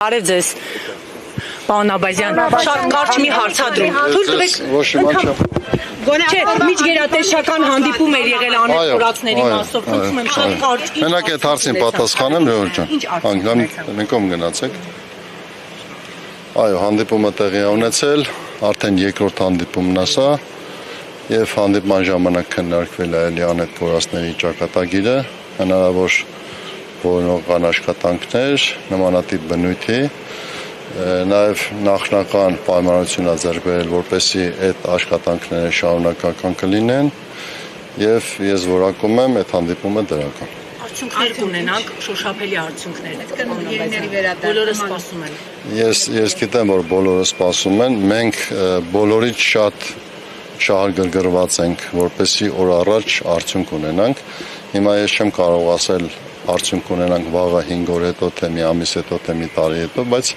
Արև ձեզ, պարոն Աբազյան, շատ կարճ մի հարցադրում։ Թույլ տվեք, չէ, միջգերատեսչական հանդիպում էր եղել անեքսպորացների մասով, խնդրում եմ շատ կարճ։ Մենակ այդ հարցին պատասխանեմ, Լեոն ջան, մենքով գնացեք։ Այո, հանդիպումը տեղի ունեցել, արդեն երկրորդ հանդիպումն է սա, եւ հանդիպման ժամանակ քննարկվել է էլի անեքսպորացների ճակատագիրը, հնարավոր որոնական աշխատանքներ, նմանատիպ բնույթի, նաև նախնական պայմանավորություն է ձեռք բերել, որպեսզի այդ աշխատանքները շարունակական կլինեն, եւ ես որակում եմ այդ հանդիպումը դրական։ Արդյունքներ կունենանք, շոշափելի արդյունքներ։ Բոլորը սպասում են։ Ես գիտեմ, որ բոլորը սպասում են, մենք բոլորից շատ շահագրգռված ենք, որպեսզի օր առաջ արդյունք ունենանք։ Հիմա ես չեմ կարող ասել արդյունք ունենանք վաղը 5 օր հետո, թե մի ամիս հետո, թե մի տարի հետո, բայց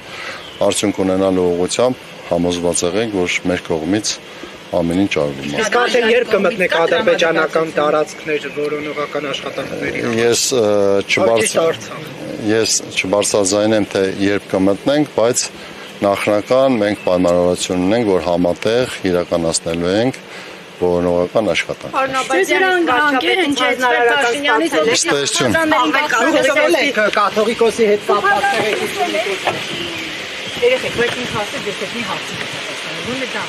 արդյունք ունենալու ուղղությամբ համոզված եղենք, որ մեր կողմից ամեն ինչ արվում է։ Իսկ արդեն երբ կմտնեք ադրբեջանական տարածքներ որոնողական աշխատանքների։ Ես չբարձրաձայնեմ, թե երբ կմտնենք, բայց նախնական մենք պայմանավորություն ունենք, որ համատեղ իրականացնելու ենք որոնողական աշխատանք։ Կաթողիկոսի հետ կապված երեխեք, բայց ինձ հասեք, ես հետ մի հարցի պատասխանեմ, ո՞ւմ է դա։